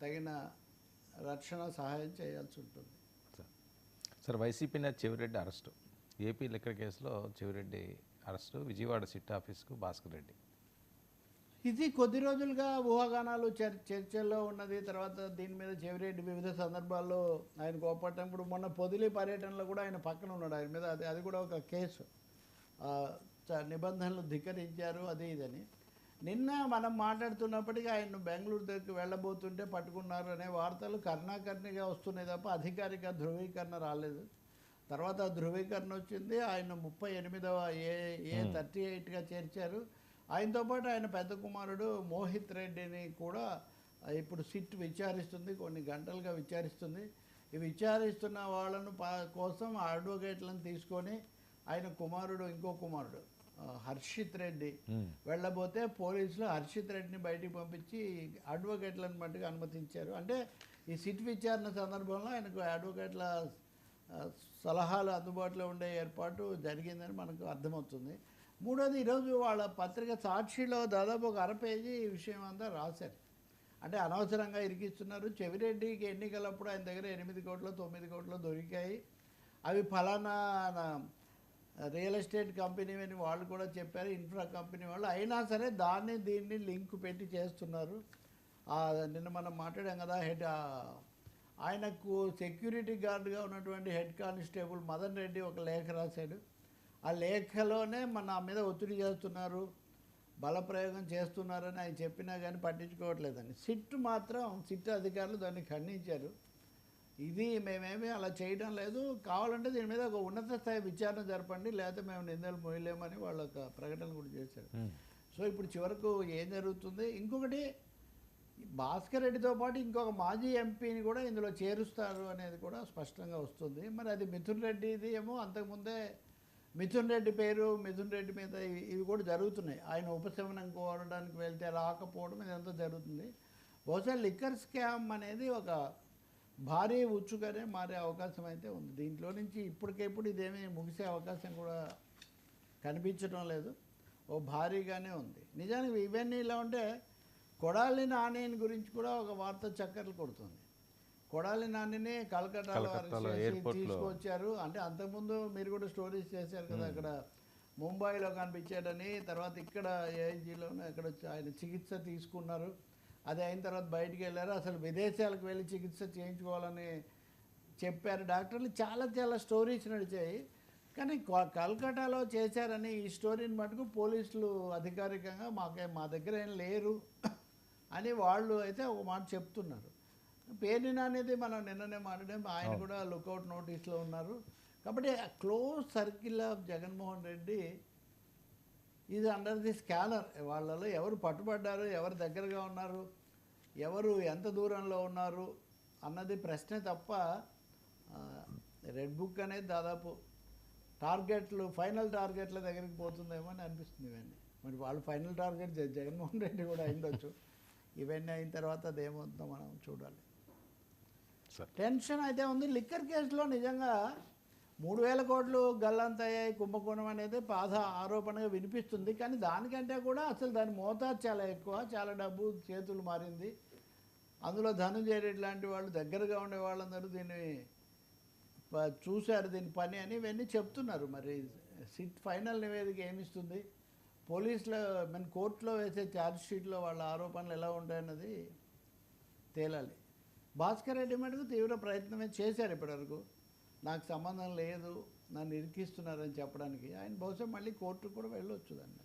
తగిన రక్షణ సహాయం చేయాల్సి ఉంటుంది. సార్ వైసీపీ నేత చెవిరెడ్డి అరెస్టు, ఏపీ లిక్కర్ కేసులో చెవిరెడ్డి అరెస్టు, విజయవాడ సిట్ ఆఫీస్కు భాస్కర్ రెడ్డి. ఇది కొద్ది రోజులుగా ఊహాగానాలు చర్చల్లో ఉన్నది. తర్వాత దీని మీద చెవిరెడ్డి వివిధ సందర్భాల్లో ఆయన కోపడటం, ఇప్పుడు మొన్న పొదిలి పర్యటనలో కూడా ఆయన పక్కన ఉన్నాడు. ఆయన మీద అది కూడా ఒక కేసు, నిబంధనలు ధిక్కరించారు అది ఇదని. నిన్న మనం మాట్లాడుతున్నప్పటికీ ఆయన బెంగళూరు దగ్గరికి వెళ్ళబోతుంటే పట్టుకున్నారు అనే వార్తలు కర్ణాకర్ణిగా వస్తున్నాయి తప్ప అధికారిక ధృవీకరణ రాలేదు. తర్వాత ధృవీకరణ వచ్చింది, ఆయన 38వ A38గా చేర్చారు. ఆయనతో పాటు ఆయన పెద్ద కుమారుడు మోహిత్ రెడ్డిని కూడా ఇప్పుడు సిట్ విచారిస్తుంది, కొన్ని గంటలుగా విచారిస్తుంది. ఈ విచారిస్తున్న వాళ్ళను కోసం అడ్వకేట్లను తీసుకొని ఆయన కుమారుడు, ఇంకో కుమారుడు హర్షిత్ రెడ్డి వెళ్ళబోతే పోలీసులు హర్షిత్ రెడ్డిని బయటికి పంపించి అడ్వకేట్లను మట్టుకు అనుమతించారు. అంటే ఈ సిట్ విచారణ సందర్భంలో ఆయనకు అడ్వకేట్ల సలహాలు అందుబాటులో ఉండే ఏర్పాటు జరిగిందని మనకు అర్థమవుతుంది. మూడోది, ఈరోజు వాళ్ళ పత్రిక సాక్షిలో దాదాపు ఒక 1/2 పేజీ ఈ విషయం అంతా రాశారు. అంటే అనవసరంగా ఇరికిస్తున్నారు. చెవిరెడ్డికి ఎన్నికలప్పుడు ఆయన దగ్గర 8 కోట్లు 9 కోట్లు దొరికాయి. అవి ఫలానా రియల్ ఎస్టేట్ కంపెనీ అని వాళ్ళు కూడా చెప్పారు, ఇన్ఫ్రా కంపెనీ వాళ్ళు. అయినా సరే దీన్ని లింక్ పెట్టి చేస్తున్నారు. నిన్న మనం మాట్లాడాం కదా, ఆయనకు సెక్యూరిటీ గార్డుగా ఉన్నటువంటి హెడ్ కానిస్టేబుల్ మదన్ రెడ్డి ఒక లేఖ రాశాడు. ఆ లేఖలోనే నా మీద ఒత్తిడి చేస్తున్నారు, బలప్రయోగం చేస్తున్నారని ఆయన చెప్పినా కానీ పట్టించుకోవట్లేదని. సిట్ అధికారులు దాన్ని ఖండించారు. ఇది మేమేమీ అలా చేయడం లేదు, కావాలంటే దీని మీద ఒక ఉన్నత స్థాయి విచారణ జరపండి, లేకపోతే మేము నిందలు మోయలేమని వాళ్ళు ఒక ప్రకటన కూడా చేశారు. సో ఇప్పుడు చివరకు ఏం జరుగుతుంది? ఇంకొకటి, భాస్కర్ రెడ్డితో పాటు ఇంకొక మాజీ ఎంపీని కూడా ఇందులో చేరుస్తారు అనేది కూడా స్పష్టంగా వస్తుంది. మరి అది మిథున్ రెడ్డిది ఏమో. అంతకుముందే మిథున్ రెడ్డి మీద ఇవి కూడా జరుగుతున్నాయి. ఆయన ఉపశమనం కోరడానికి వెళ్తే రాకపోవడం ఇదంతా జరుగుతుంది. బహుశా లిక్కర్ స్కామ్ అనేది ఒక భారీ ఉచ్చుగానే మారే అవకాశం అయితే ఉంది. దీంట్లో నుంచి ఇప్పటికిప్పుడు ఇదేమీ ముగిసే అవకాశం కూడా కనిపించడం లేదు, ఓ భారీగానే ఉంది. నిజానికి ఇవన్నీ ఇలా ఉంటే కొడాలి నానిని గురించి కూడా ఒక వార్త చక్కర్లు కొడుతుంది. కొడాలి నానిని కలకత్తాలో తీసుకొచ్చారు. అంటే అంతకుముందు మీరు కూడా స్టోరీస్ చేశారు కదా, అక్కడ ముంబైలో కనిపించాడని, తర్వాత ఇక్కడ ఏఎన్జీలోనే ఇక్కడ ఆయన చికిత్స తీసుకున్నారు. అది అయిన తర్వాత బయటికి వెళ్ళారు, అసలు విదేశాలకు వెళ్ళి చికిత్స చేయించుకోవాలని చెప్పారు డాక్టర్లు. చాలా స్టోరీస్ నడిచాయి. కానీ కలకత్తాలో చేశారని ఈ స్టోరీని మటుకు పోలీసులు అధికారికంగా మా దగ్గర ఏం లేరు అని వాళ్ళు అయితే ఒక మాట చెప్తున్నారు. పేర్ని అనేది మనం నిన్ననే మాట్లాడాం, ఆయన కూడా లుకౌట్ నోటీస్లో ఉన్నారు. కాబట్టి close circle of Jaganmohan Reddy ఇది అండర్ ది స్కానర్. వాళ్ళలో ఎవరు పట్టుబడ్డారు, ఎవరు దగ్గరగా ఉన్నారు, ఎవరు ఎంత దూరంలో ఉన్నారు అన్నది ప్రశ్నే తప్ప రెడ్ బుక్ అనేది దాదాపు ఫైనల్ టార్గెట్ల దగ్గరికి పోతుందేమో అని అనిపిస్తుంది. ఇవన్నీ మరి వాళ్ళు ఫైనల్ టార్గెట్ జగన్మోహన్ రెడ్డి కూడా అయిండొచ్చు. ఇవన్నీ అయిన తర్వాత అదేమవుతుందో మనం చూడాలి. టెన్షన్ అయితే ఉంది. లిక్కర్ కేసులో నిజంగా 3,000 కోట్లు గల్లంతయ్యాయి కుంభకోణం అనేది బాధ ఆరోపణగా వినిపిస్తుంది. కానీ దానికంటే కూడా అసలు దాని మోతాదు చాలా ఎక్కువ, చాలా డబ్బు చేతులు మారింది. అందులో ధనంజయ రెడ్డి లాంటి వాళ్ళు దగ్గరగా ఉండే వాళ్ళందరూ దీన్ని చూశారు, దీని పని అని ఇవన్నీ చెప్తున్నారు. మరి సిట్ ఫైనల్ నివేదిక ఏమిస్తుంది, పోలీసుల మన కోర్టులో వేసే ఛార్జ్ షీట్లో వాళ్ళ ఆరోపణలు ఎలా ఉంటాయన్నది తేలాలి. భాస్కర్ రెడ్డి మటుకు తీవ్ర ప్రయత్నమే చేశారు ఇప్పటివరకు. నాకు సంబంధం లేదు, నన్ను ఇరికిస్తున్నారని చెప్పడానికి. ఆయన బహుశా మళ్ళీ కోర్టుకు కూడా వెళ్ళొచ్చు దాన్ని.